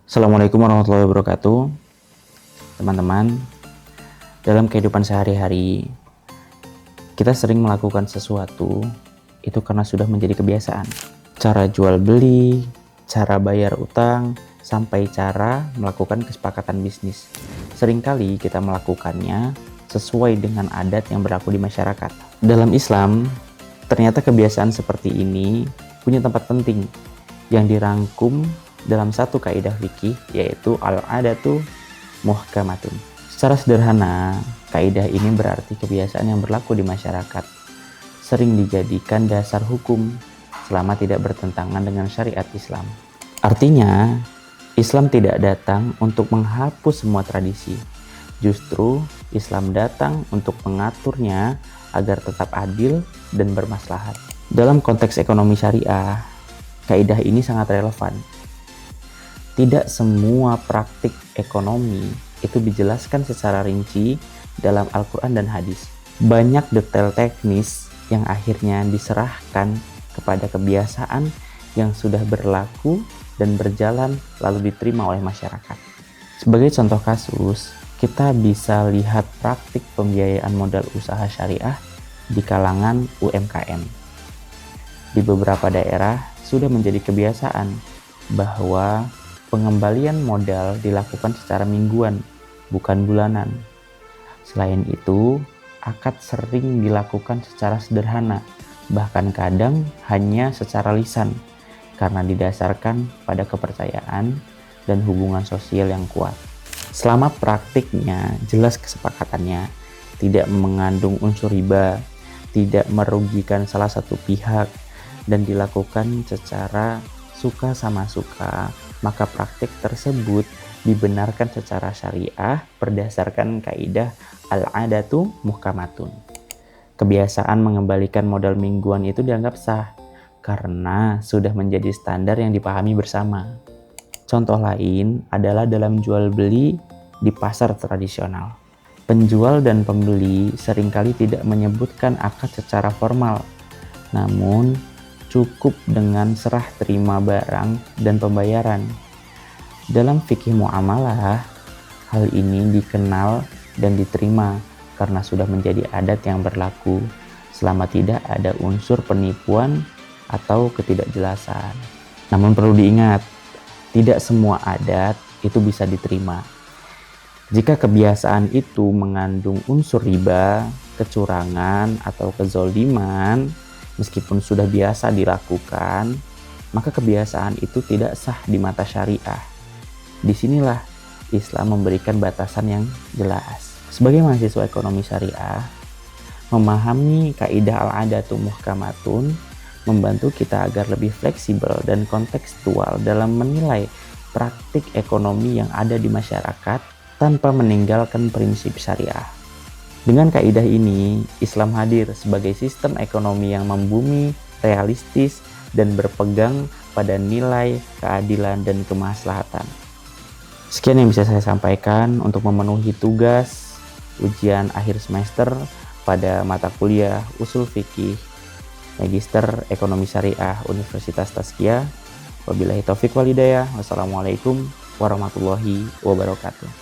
Assalamualaikum warahmatullahi wabarakatuh. Teman-teman, dalam kehidupan sehari-hari, kita sering melakukan sesuatu itu karena sudah menjadi kebiasaan. Cara jual beli, cara bayar utang, sampai cara melakukan kesepakatan bisnis. Seringkali kita melakukannya sesuai dengan adat yang berlaku di masyarakat. Dalam Islam, ternyata kebiasaan seperti ini punya tempat penting yang dirangkum dalam satu kaidah fikih, yaitu al-adatu muhkamatun. Secara sederhana, kaidah ini berarti kebiasaan yang berlaku di masyarakat sering dijadikan dasar hukum selama tidak bertentangan dengan syariat Islam. Artinya, Islam tidak datang untuk menghapus semua tradisi. Justru, Islam datang untuk mengaturnya agar tetap adil dan bermaslahat. Dalam konteks ekonomi syariah, kaidah ini sangat relevan. Tidak semua praktik ekonomi itu dijelaskan secara rinci dalam Al-Quran dan hadis. Banyak detail teknis yang akhirnya diserahkan kepada kebiasaan yang sudah berlaku dan berjalan lalu diterima oleh masyarakat. Sebagai contoh kasus, kita bisa lihat praktik pembiayaan modal usaha syariah di kalangan UMKM. Di beberapa daerah sudah menjadi kebiasaan bahwa pengembalian modal dilakukan secara mingguan, bukan bulanan. Selain itu, akad sering dilakukan secara sederhana, bahkan kadang hanya secara lisan, karena didasarkan pada kepercayaan dan hubungan sosial yang kuat. Selama praktiknya jelas kesepakatannya, tidak mengandung unsur riba, tidak merugikan salah satu pihak, dan dilakukan secara suka sama suka, maka praktik tersebut dibenarkan secara syariah berdasarkan kaidah al-adatu muhkamatun. Kebiasaan mengembalikan modal mingguan itu dianggap sah karena sudah menjadi standar yang dipahami bersama. Contoh lain adalah dalam jual beli di pasar tradisional. Penjual dan pembeli seringkali tidak menyebutkan akad secara formal, namun cukup dengan serah terima barang dan pembayaran. Dalam fikih muamalah, hal ini dikenal dan diterima karena sudah menjadi adat yang berlaku selama tidak ada unsur penipuan atau ketidakjelasan. Namun perlu diingat, tidak semua adat itu bisa diterima. Jika kebiasaan itu mengandung unsur riba, kecurangan, atau kezoliman, meskipun sudah biasa dilakukan, maka kebiasaan itu tidak sah di mata syariah. Disinilah Islam memberikan batasan yang jelas. Sebagai mahasiswa ekonomi syariah, memahami kaidah al-adatu muhkamatun membantu kita agar lebih fleksibel dan kontekstual dalam menilai praktik ekonomi yang ada di masyarakat tanpa meninggalkan prinsip syariah. Dengan kaidah ini, Islam hadir sebagai sistem ekonomi yang membumi, realistis, dan berpegang pada nilai keadilan dan kemaslahatan. Sekian yang bisa saya sampaikan untuk memenuhi tugas ujian akhir semester pada mata kuliah Ushul Fikih Magister Ekonomi Syariah Universitas Tazkiyah. Wabillahi taufiq wal hidayah. Wassalamualaikum warahmatullahi wabarakatuh.